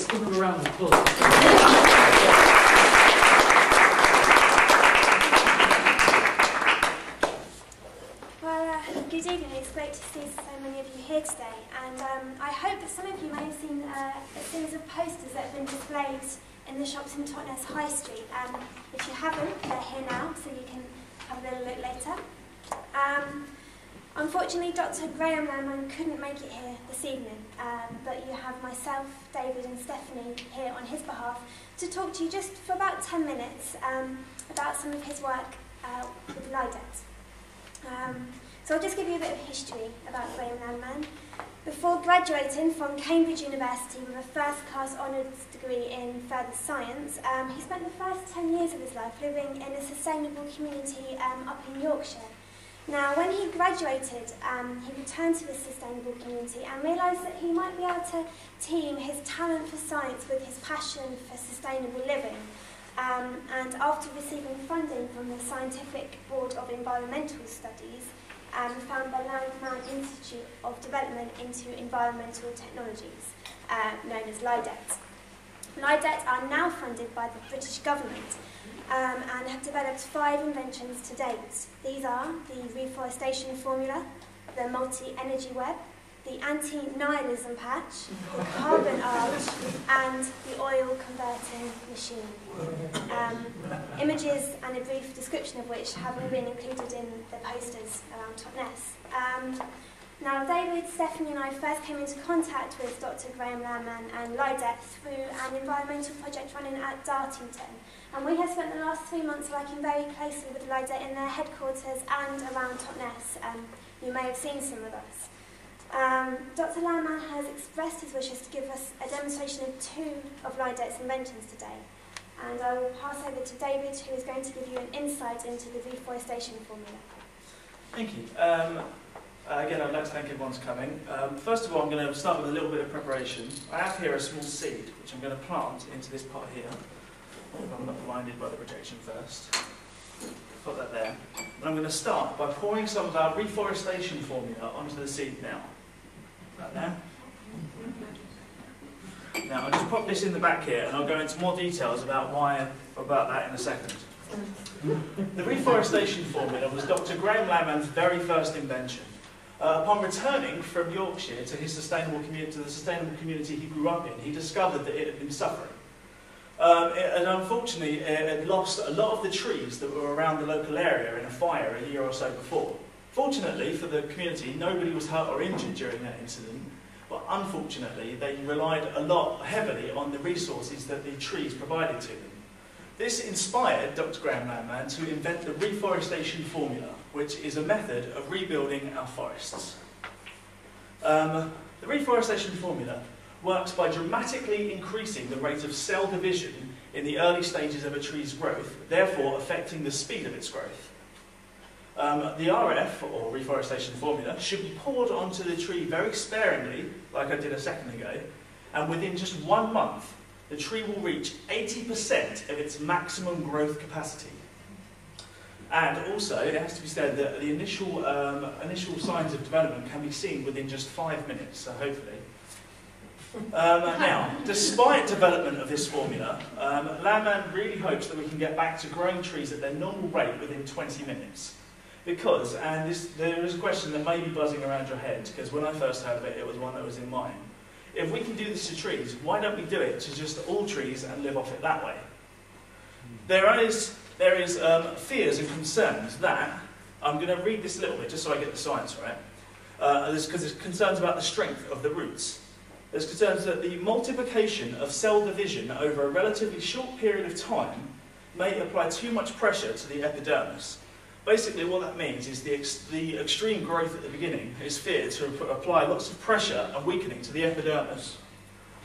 give them a round of applause. Good evening, it's great to see so many of you here today, and I hope that some of you may have seen a series of posters that have been displayed in the shops in Totnes High Street. If you haven't, they're here now, so you can have a little look later. Unfortunately, Dr. Graham Lerman couldn't make it here this evening, but you have myself, David and Stephanie here on his behalf to talk to you just for about 10 minutes about some of his work with LIDET. So I'll just give you a bit of history about Graham Lerman. Before graduating from Cambridge University with a first-class honours degree in further science, he spent the first 10 years of his life living in a sustainable community up in Yorkshire. Now, when he graduated, he returned to the sustainable community and realised that he might be able to team his talent for science with his passion for sustainable living. And after receiving funding from the Scientific Board of Environmental Studies, found the Lerman Institute of Development into Environmental Technologies, known as LIDET. LIDET are now funded by the British government and have developed 5 inventions to date. These are the reforestation formula, the multi-energy web, the anti-nihilism patch, the carbon arch, and the oil converting machine. Images and a brief description of which have all been included in the posters around Totnes. Now, David, Stephanie and I first came into contact with Dr. Graham Lerman and LIDET through an environmental project running at Dartington. And we have spent the last 3 months working very closely with LIDET in their headquarters and around Totnes. You may have seen some of us. Dr. Lerman has expressed his wishes to give us a demonstration of 2 of LIDET's inventions today. And I will pass over to David, who is going to give you an insight into the reforestation formula. Thank you. Again, I'd like to thank everyone for coming. First of all, I'm going to start with a little bit of preparation. I have here a small seed, which I'm going to plant into this pot here. If I'm not blinded by the projection first. Put that there. And I'm going to start by pouring some of our reforestation formula onto the seed now. Right there. Now, I'll just pop this in the back here, and I'll go into more details about that in a second. The reforestation formula was Dr. Graham Lerman's very first invention. Upon returning from Yorkshire to his sustainable community he grew up in, he discovered that it had been suffering. And unfortunately, it had lost a lot of the trees that were around the local area in a fire a year or so before. Fortunately for the community, nobody was hurt or injured during that incident, but unfortunately, they relied heavily on the resources that the trees provided to them. This inspired Dr. Graham Lerman to invent the reforestation formula, which is a method of rebuilding our forests. The reforestation formula works by dramatically increasing the rate of cell division in the early stages of a tree's growth, therefore affecting the speed of its growth. The RF, or reforestation formula, should be poured onto the tree very sparingly, like I did a second ago, and within just 1 month, the tree will reach 80% of its maximum growth capacity. And also, it has to be said that the initial signs of development can be seen within just 5 minutes, so hopefully. Now, despite development of this formula, Lerman really hopes that we can get back to growing trees at their normal rate within 20 minutes. Because, and there is a question that may be buzzing around your head, because when I first heard of it, it was one that was in mine. If we can do this to trees, why don't we do it to just all trees and live off it that way? There is fears and concerns that, I'm going to read this a little bit just so I get the science right, because there's concerns about the strength of the roots. There's concerns that the multiplication of cell division over a relatively short period of time may apply too much pressure to the epidermis. Basically what that means is the extreme growth at the beginning is feared to apply lots of pressure and weakening to the epidermis,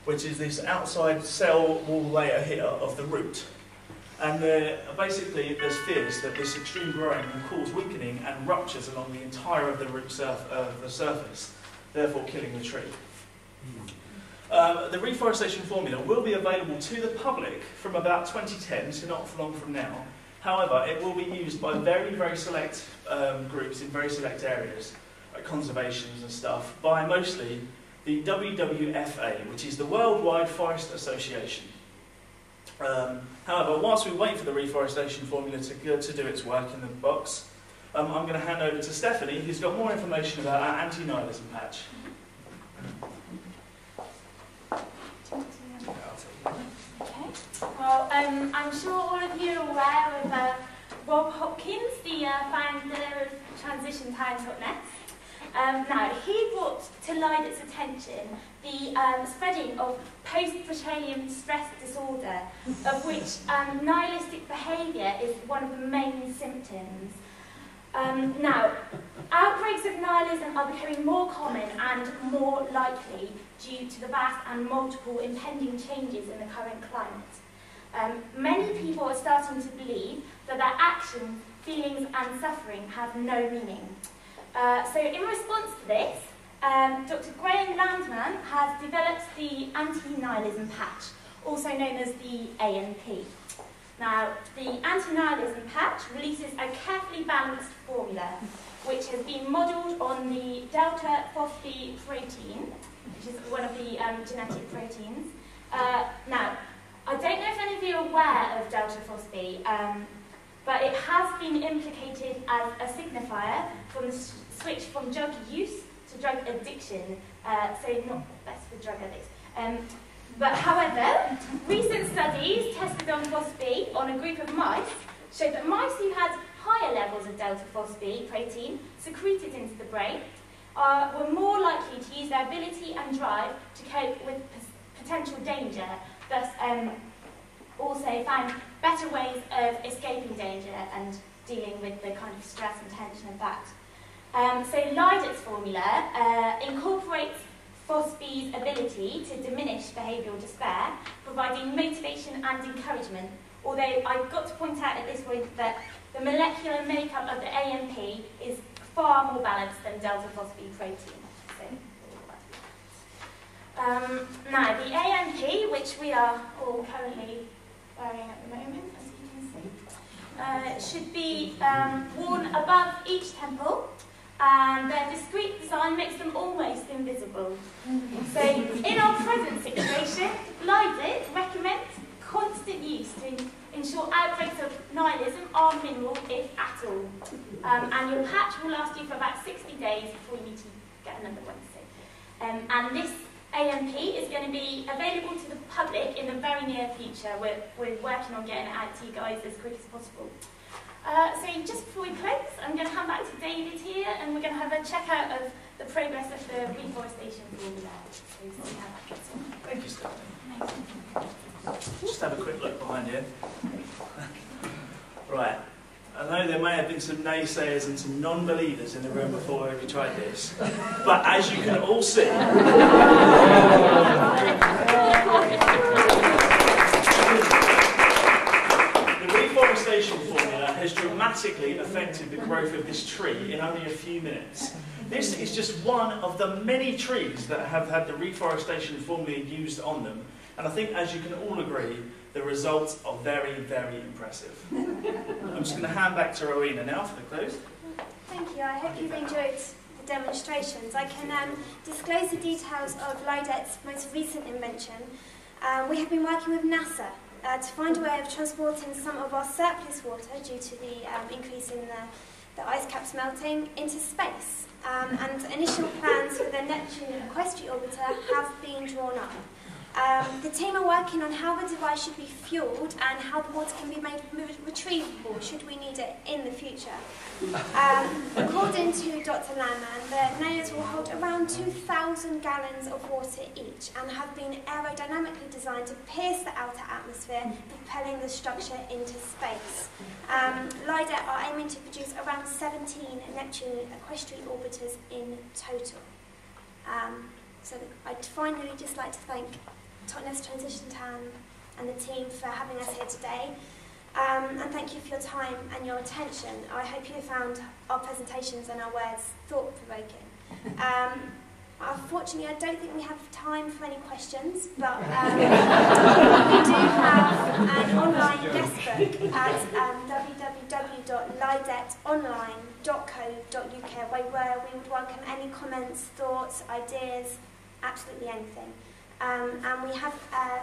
which is this outside cell wall layer here of the root. And basically there's fears that this extreme growing will cause weakening and ruptures along the entire of the root surface, therefore killing the tree. The reforestation formula will be available to the public from about 2010, so not long from now. However, it will be used by very, very select groups in very select areas, like conservations and stuff, by mostly the WWFA, which is the Worldwide Forest Association. However, whilst we wait for the reforestation formula to do its work in the box, I'm going to hand over to Stephanie, who's got more information about our anti-nihilism patch. Okay. Well, I'm sure all of you are aware of Rob Hopkins, the founder of transitiontown.net. Now, he brought to LIDET's attention the spreading of post-Petroleum stress disorder, of which nihilistic behaviour is one of the main symptoms. Now, outbreaks of nihilism are becoming more common and more likely due to the vast and multiple impending changes in the current climate. Many people are starting to believe that their actions, feelings and suffering have no meaning. So in response to this, Dr. Graham Landman has developed the anti-nihilism patch, also known as the ANP. Now, the anti-nihilism patch releases a carefully balanced formula, which has been modelled on the delta phospho protein, which is one of the genetic proteins. Now, I don't know if any of you are aware of delta phospho, but it has been implicated as a signifier from the switch from drug use to drug addiction, so not best for drug addicts. But however, recent studies tested on phospho on a group of mice showed that mice who had higher levels of delta phospho protein secreted into the brain were more likely to use their ability and drive to cope with potential danger, thus also found better ways of escaping danger and dealing with the kind of stress and tension of that. So LIDET's formula incorporates phospho's ability to diminish behavioural despair, providing motivation and encouragement, although I've got to point out at this point that the molecular makeup of the ANP is far more balanced than delta phospho protein. Now, the ANP, which we are all currently wearing at the moment, as you can see, should be worn above each temple, and their discrete design makes them almost invisible. So, in our present situation, LIDET recommends constant use to ensure outbreaks of nihilism are minimal, if at all. And your patch will last you for about 60 days before you need to get another one. So, and this ANP is going to be available to the public in the very near future. We're working on getting it out to you guys as quick as possible. So just before we close, I'm going to hand back to David here, and we're going to have a check-out of the progress of the reforestation formula. So see how that gets on. Thank you, Stephanie. Just have a quick look behind you. Right. I know there may have been some naysayers and some non-believers in the room before we tried this, but as you can all see, the reforestation formula has dramatically affected the growth of this tree in only a few minutes. This is just one of the many trees that have had the reforestation formula used on them, and I think, as you can all agree, the results are very, very impressive. I'm just going to hand back to Rowena now for the close. Thank you. I hope you've enjoyed the demonstrations. I can disclose the details of LIDET's most recent invention. We have been working with NASA to find a way of transporting some of our surplus water due to the increase in the ice caps melting into space. And initial plans for the Neptune equestrian orbiter have been drawn up. The team are working on how the device should be fuelled and how the water can be made retrievable should we need it in the future. According to Dr. Landman, the nails will hold around 2,000 gallons of water each and have been aerodynamically designed to pierce the outer atmosphere, propelling the structure into space. LIDET are aiming to produce around 17 Neptune equestrian orbiters in total. So I'd finally just like to thank Totnes Transition Town and the team for having us here today. And thank you for your time and your attention. I hope you found our presentations and our words thought-provoking. Unfortunately, I don't think we have time for any questions, but we do have an online guest book at www.lidetonline.co.uk where we would welcome any comments, thoughts, ideas, absolutely anything. And we have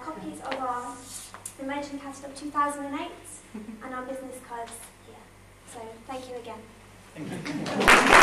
copies of our Invention Catalogue 2008 and our business cards here. So thank you again. Thank you.